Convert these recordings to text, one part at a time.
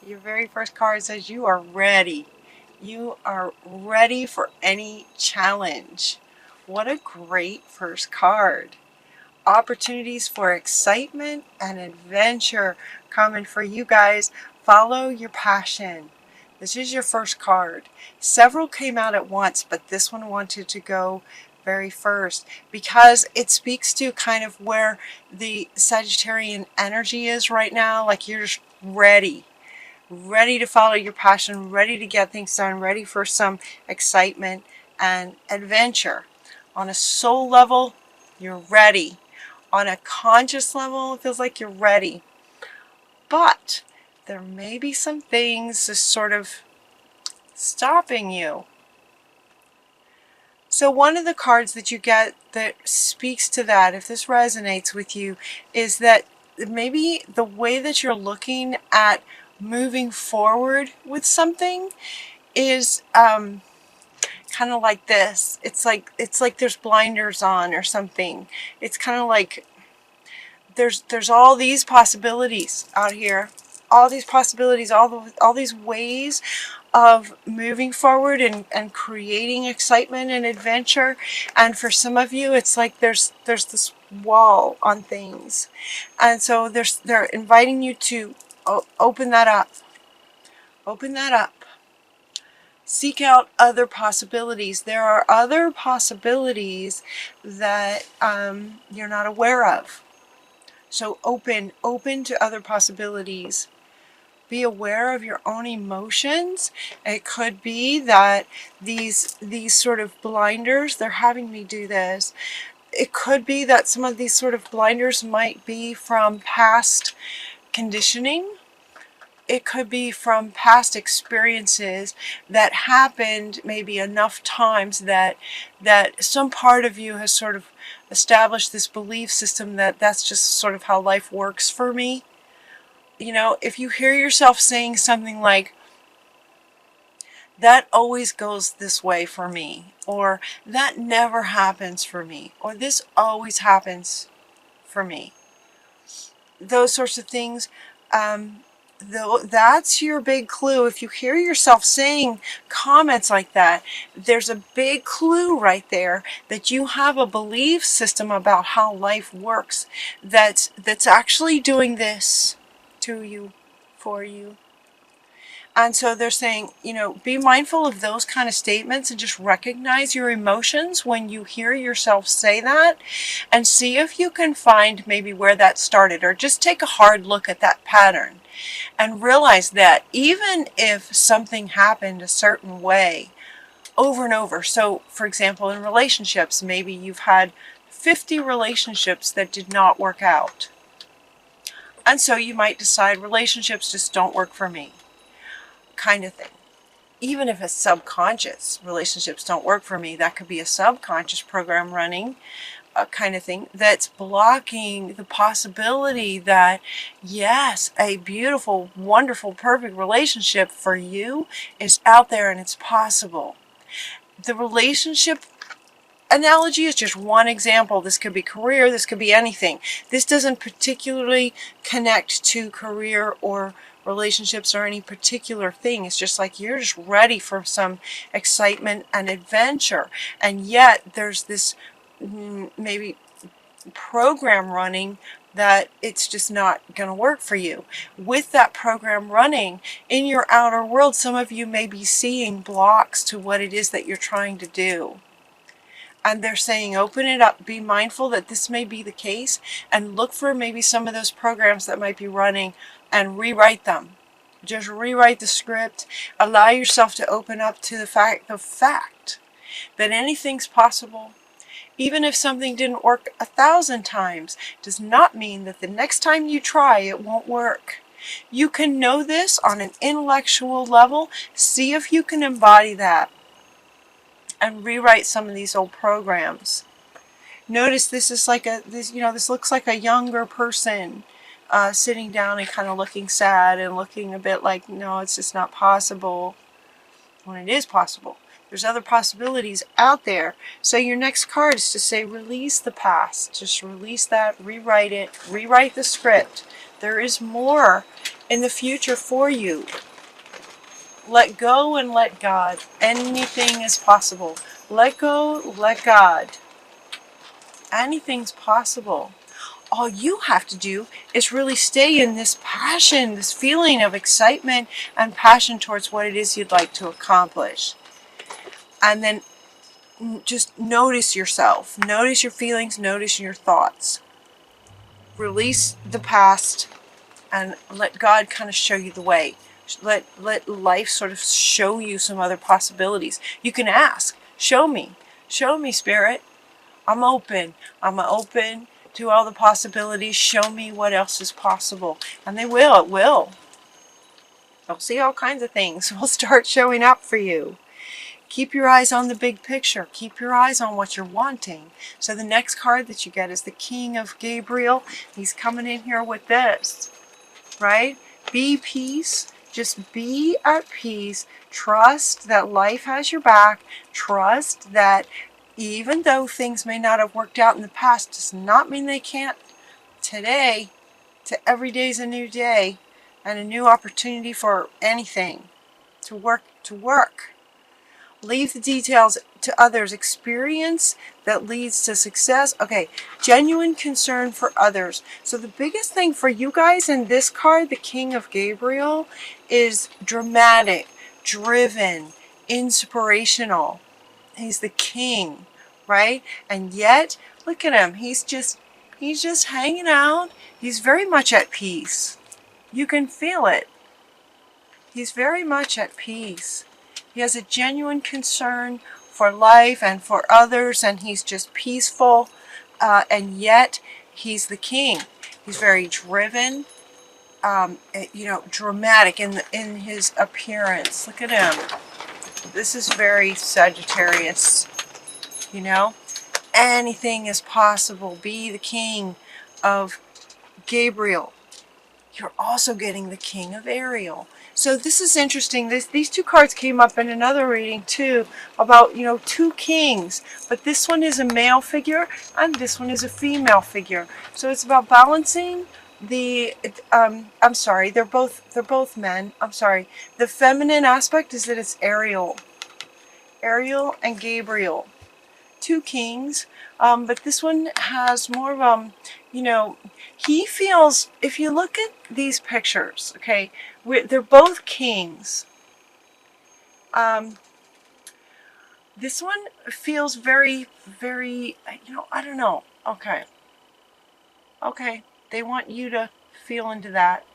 Your very first card says you are ready. You are ready for any challenge. What a great first card. Opportunities for excitement and adventure coming for you guys. Follow your passion. This is your first card. Several came out at once, but this one wanted to go very first because it speaks to kind of where the Sagittarian energy is right now. Like you're just ready to follow your passion, ready to get things done, ready for some excitement and adventure. On a soul level, you're ready. On a conscious level, it feels like you're ready. But there may be some things just sort of stopping you. So one of the cards that you get that speaks to that, if this resonates with you, is that maybe the way that you're looking at moving forward with something is kind of like this. It's like there's blinders on or something. It's kind of like there's all these possibilities out here, all these possibilities, all these ways of moving forward and creating excitement and adventure. And for some of you, it's like there's this wall on things, and so they're inviting you to open that up. Open that up. Seek out other possibilities. There are other possibilities that you're not aware of. So open to other possibilities. Be aware of your own emotions. It could be that these sort of blinders, they're having me do this. It could be that some of these sort of blinders might be from past conditioning. It could be from past experiences that happened maybe enough times that some part of you has sort of established this belief system that that's just sort of how life works for me. You know, if you hear yourself saying something like, that always goes this way for me, or that never happens for me, or this always happens for me, those sorts of things, that's your big clue. If you hear yourself saying comments like that, there's a big clue right there that you have a belief system about how life works that's actually doing this to you, for you. And so they're saying, you know, be mindful of those kind of statements and just recognize your emotions when you hear yourself say that, and see if you can find maybe where that started, or just take a hard look at that pattern and realize that even if something happened a certain way over and over. So for example, in relationships, maybe you've had 50 relationships that did not work out. And so you might decide relationships just don't work for me, kind of thing. Even if it's subconscious, relationships don't work for me, that could be a subconscious program running, kind of thing, that's blocking the possibility that, yes, a beautiful, wonderful, perfect relationship for you is out there and it's possible. The relationship analogy is just one example. This could be career, this could be anything. This doesn't particularly connect to career or relationships or any particular thing. It's just like you're just ready for some excitement and adventure, and yet there's this maybe program running that it's just not going to work for you. With that program running in your outer world, some of you may be seeing blocks to what it is that you're trying to do. And they're saying, open it up, be mindful that this may be the case, and look for maybe some of those programs that might be running and rewrite them. Just rewrite the script. Allow yourself to open up to the fact that anything's possible. Even if something didn't work 1,000 times, does not mean that the next time you try it won't work. You can know this on an intellectual level. See if you can embody that and rewrite some of these old programs. Notice this is like this looks like a younger person sitting down and kind of looking sad and looking a bit like, no, it's just not possible, when it is possible. There's other possibilities out there. So your next card is to say, release the past. Just release that, rewrite it, rewrite the script. There is more in the future for you. Let go and let God. Anything is possible. Let go, let God. Anything's possible. All you have to do is really stay in this passion, this feeling of excitement and passion towards what it is you'd like to accomplish. And then just notice yourself. Notice your feelings, notice your thoughts. Release the past and let God kind of show you the way. Let life sort of show you some other possibilities. You can ask, show me, Spirit. I'm open to all the possibilities. Show me what else is possible. And it will. You'll see all kinds of things will start showing up for you. Keep your eyes on the big picture. Keep your eyes on what you're wanting. So the next card that you get is the King of Gabriel. He's coming in here with this, right? Be peace. Just be at peace. Trust that life has your back. Trust that even though things may not have worked out in the past, does not mean they can't today. Every day is a new day and a new opportunity for anything to work. Leave the details to others. Experience that leads to success. Okay, genuine concern for others. So the biggest thing for you guys in this card, the King of Gabriel, is dramatic, driven, inspirational. He's the king, right? And yet, look at him. He's just hanging out. He's very much at peace. You can feel it. He's very much at peace. He has a genuine concern for life and for others, and he's just peaceful, and yet he's the king. He's very driven, dramatic in his appearance. Look at him. This is very Sagittarius, Anything is possible. Be the King of Gabriel. You're also getting the King of Ariel. So this is interesting. These two cards came up in another reading too about, two kings. But this one is a male figure and this one is a female figure. So it's about balancing the, I'm sorry, they're both men. I'm sorry. The feminine aspect is that it's Ariel. Ariel and Gabriel. Two kings. But this one has more of, he feels, if you look at these pictures, okay, they're both kings. This one feels very, very, I don't know. Okay. Okay. They want you to feel into that.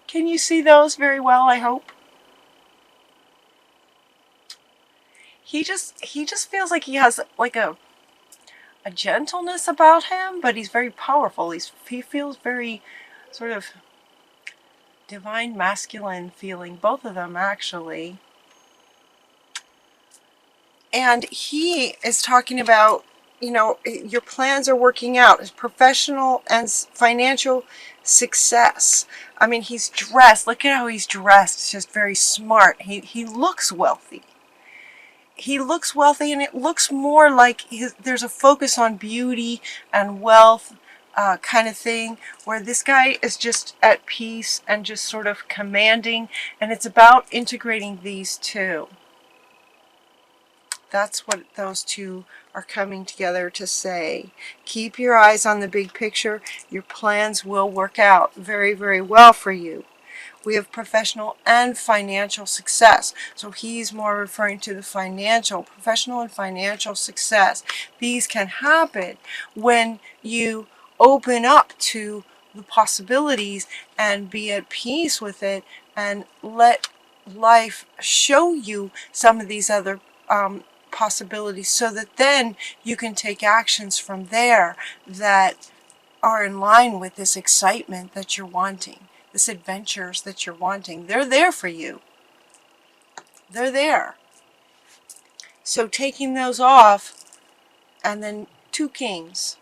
Can you see those very well, I hope? He just feels like he has like a gentleness about him, but he's very powerful. He feels very sort of divine masculine feeling, both of them actually. And he is talking about, your plans are working out, his professional and financial success. I mean, he's dressed. Look at how he's dressed. It's just very smart. He looks wealthy. He looks wealthy, and it looks more like there's a focus on beauty and wealth kind of thing, where this guy is just at peace and just sort of commanding, and it's about integrating these two. That's what those two are coming together to say. Keep your eyes on the big picture. Your plans will work out very, very well for you. We have professional and financial success. So he's more referring to the professional and financial success. These can happen when you open up to the possibilities and be at peace with it and let life show you some of these other possibilities, so that then you can take actions from there that are in line with this excitement that you're wanting, this adventures that you're wanting. They're there for you. They're there. So taking those off, and then two kings.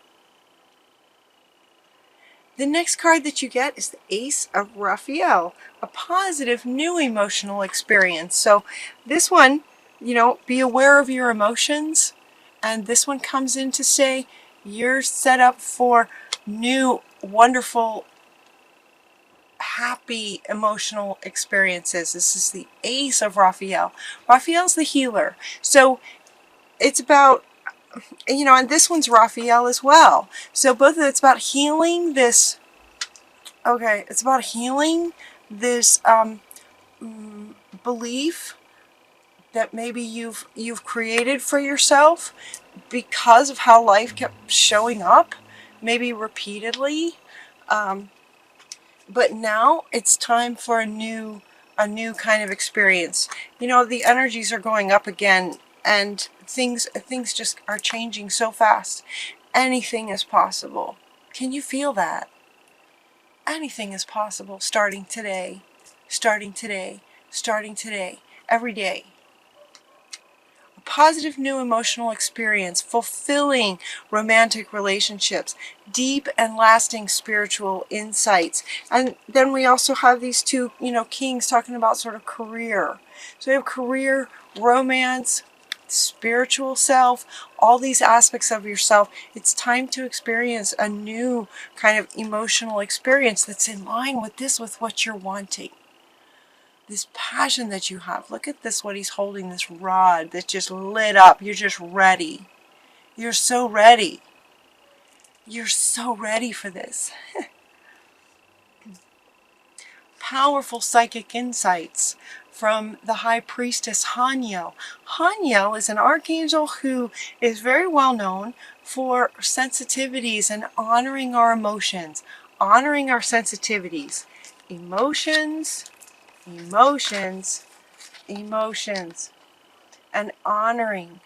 The next card that you get is the Ace of Raphael, a positive new emotional experience. So this one, be aware of your emotions. And this one comes in to say you're set up for new, wonderful, happy emotional experiences. This is the Ace of Raphael. Raphael's the healer. So it's about, you know, and this one's Raphael as well. So both of it's about healing this, okay, it's about healing this belief that maybe you've created for yourself because of how life kept showing up, maybe repeatedly. But now it's time for a new kind of experience. You know, the energies are going up again, and things just are changing so fast. Anything is possible. Can you feel that? Anything is possible starting today, starting today, starting today, every day. A positive new emotional experience, fulfilling romantic relationships, deep and lasting spiritual insights. And then we also have these two, you know, kings talking about sort of career. So we have career, romance, spiritual self, all these aspects of yourself. It's time to experience a new kind of emotional experience that's in line with this, with what you're wanting. This passion that you have. Look at this, what he's holding, this rod that's just lit up. You're just ready. You're so ready. You're so ready for this. Powerful psychic insights from the High Priestess Haniel. Haniel is an archangel who is very well known for sensitivities and honoring our emotions, honoring our sensitivities. Emotions, emotions, emotions, and honoring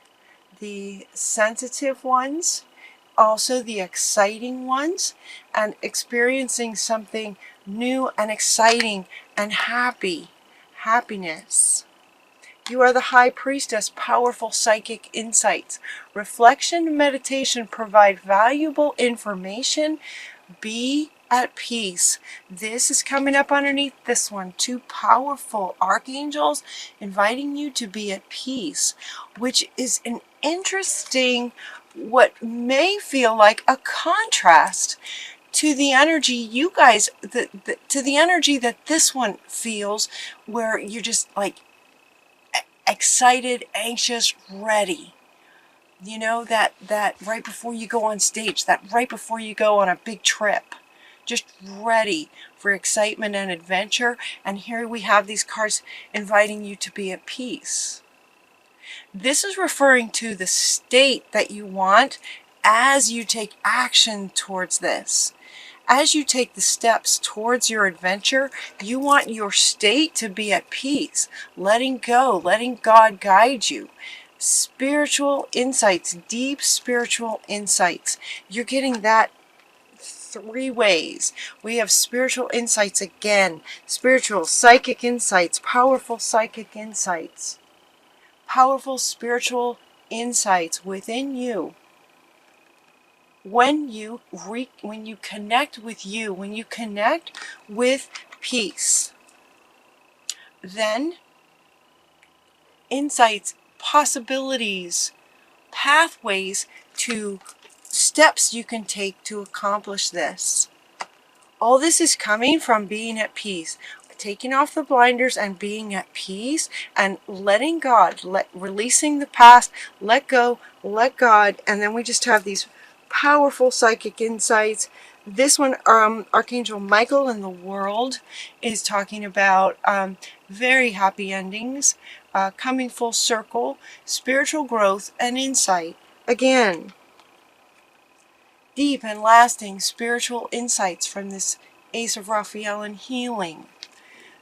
the sensitive ones, also the exciting ones, and experiencing something new and exciting and happiness. You are the High Priestess, powerful psychic insights. Reflection and meditation provide valuable information. Be at peace. This is coming up underneath this one. Two powerful archangels inviting you to be at peace, which is an interesting, what may feel like a contrast to the energy you guys, to the energy that this one feels, where you're just like excited, anxious, ready. You know, that right before you go on stage, that right before you go on a big trip, just ready for excitement and adventure. And here we have these cards inviting you to be at peace. This is referring to the state that you want as you take action towards this. As you take the steps towards your adventure, you want your state to be at peace, letting go, letting God guide you. Spiritual insights, deep spiritual insights. You're getting that three ways. We have spiritual insights again, spiritual psychic insights, powerful psychic insights, powerful spiritual insights within you. When you connect with you, when you connect with peace, then insights, possibilities, pathways to steps you can take to accomplish this. All this is coming from being at peace, taking off the blinders and being at peace and letting God, releasing the past, let go, let God, and then we just have these powerful psychic insights. This one, Archangel Michael in the world is talking about very happy endings, coming full circle, spiritual growth and insight. Again, deep and lasting spiritual insights from this Ace of Raphael and healing.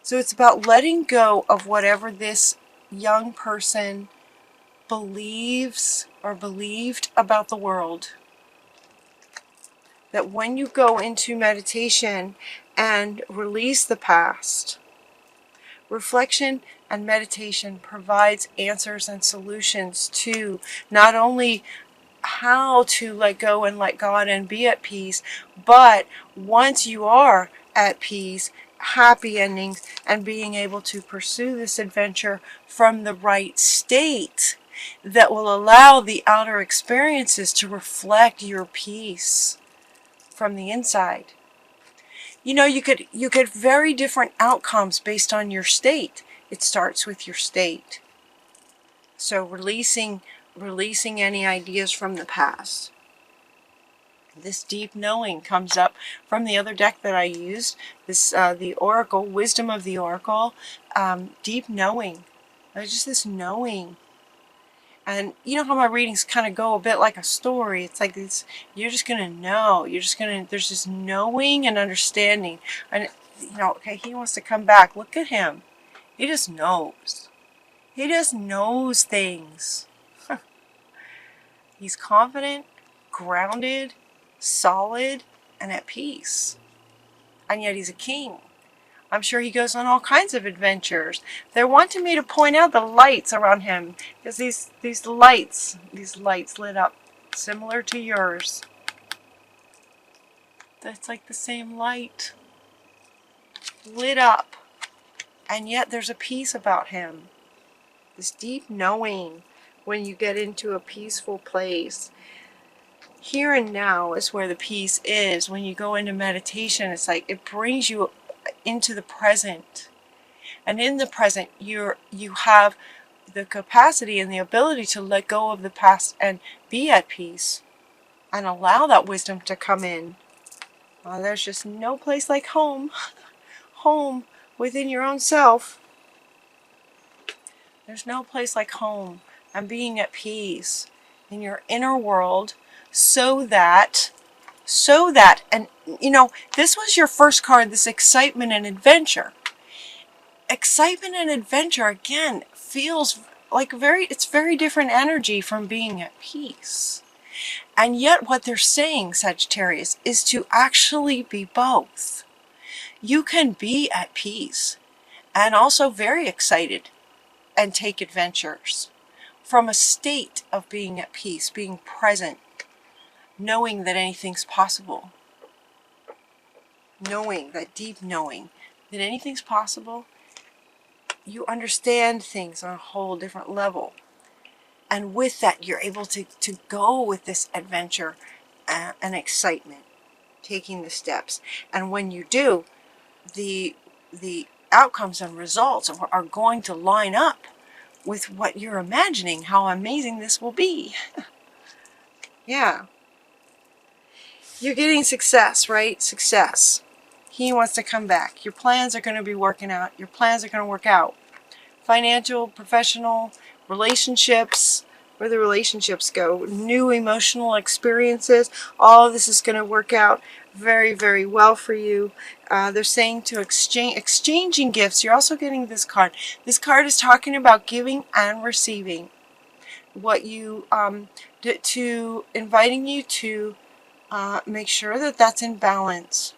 So it's about letting go of whatever this young person believes or believed about the world. That when you go into meditation and release the past, reflection and meditation provides answers and solutions to not only how to let go and let God and be at peace, but once you are at peace, happy endings, and being able to pursue this adventure from the right state that will allow the outer experiences to reflect your peace from the inside. You know, you get very different outcomes based on your state. It starts with your state. So releasing any ideas from the past. This deep knowing comes up from the other deck that I used. This the Oracle, Wisdom of the Oracle, deep knowing. There's just this knowing. And you know how my readings kind of go a bit like a story. It's like this, you're just going to know. You're just going to, there's this knowing and understanding. And, you know, okay, he wants to come back. Look at him. He just knows. He just knows things. He's confident, grounded, solid, and at peace. And yet he's a king. I'm sure he goes on all kinds of adventures. They're wanting me to point out the lights around him. Because these lights lit up, similar to yours. That's like the same light. Lit up. And yet there's a peace about him. This deep knowing when you get into a peaceful place. Here and now is where the peace is. When you go into meditation, it's like it brings you into the present. And in the present, you have the capacity and the ability to let go of the past and be at peace and allow that wisdom to come in. There's just no place like home. Home within your own self. There's no place like home and being at peace in your inner world so that, and you know, this was your first card, this excitement and adventure. Excitement and adventure, again, feels like it's very different energy from being at peace. And yet what they're saying, Sagittarius, is to actually be both. You can be at peace and also very excited and take adventures from a state of being at peace, being present, knowing that anything's possible. Knowing, that deep knowing that anything's possible. You understand things on a whole different level. And with that, you're able to go with this adventure and excitement, taking the steps. And when you do, the outcomes and results are going to line up with what you're imagining, how amazing this will be. Yeah. You're getting success, right? Success. He wants to come back. Your plans are going to be working out. Your plans are going to work out. Financial, professional, relationships, where the relationships go, new emotional experiences, all of this is going to work out very, very well for you. They're saying to exchanging gifts. You're also getting this card. This card is talking about giving and receiving. What you, inviting you to make sure that that's in balance.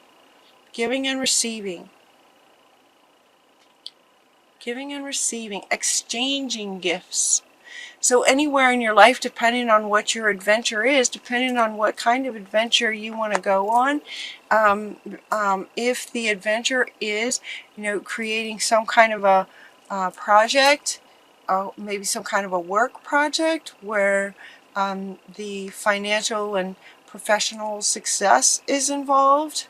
Giving and receiving. Giving and receiving. Exchanging gifts. So anywhere in your life, depending on what your adventure is, depending on what kind of adventure you want to go on, if the adventure is, you know, creating some kind of a project, maybe some kind of a work project where the financial and professional success is involved,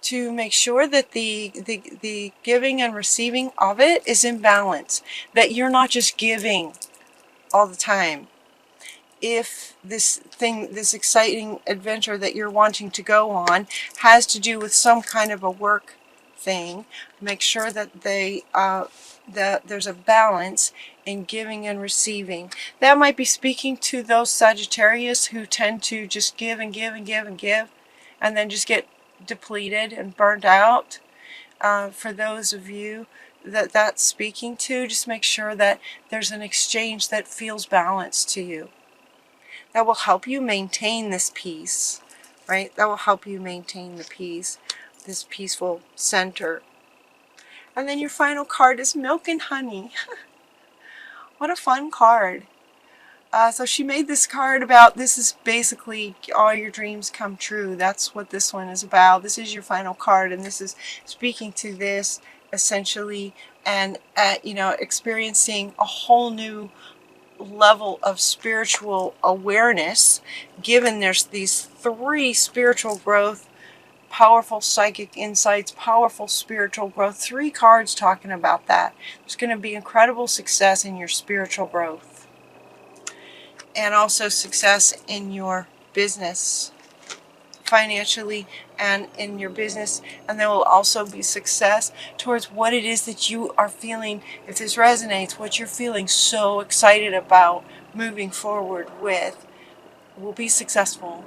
to make sure that the giving and receiving of it is in balance, that you're not just giving all the time. If this exciting adventure that you're wanting to go on has to do with some kind of a work thing, make sure that there's a balance in giving and receiving. That might be speaking to those Sagittarius who tend to just give and give and give and give, and then just get depleted and burned out. For those of you that that's speaking to, just make sure that there's an exchange that feels balanced to you. That will help you maintain this peace, right? That will help you maintain the peace, this peaceful center. And then your final card is Milk and Honey. What a fun card. So she made this card about, this is basically all your dreams come true. That's what this one is about. This is your final card, and this is speaking to this essentially, and you know, experiencing a whole new level of spiritual awareness, given there's these 3 spiritual growth powerful psychic insights, powerful spiritual growth. 3 cards talking about that. There's going to be incredible success in your spiritual growth. And also success in your business, financially and in your business. And there will also be success towards what it is that you are feeling. If this resonates, what you're feeling so excited about moving forward with will be successful.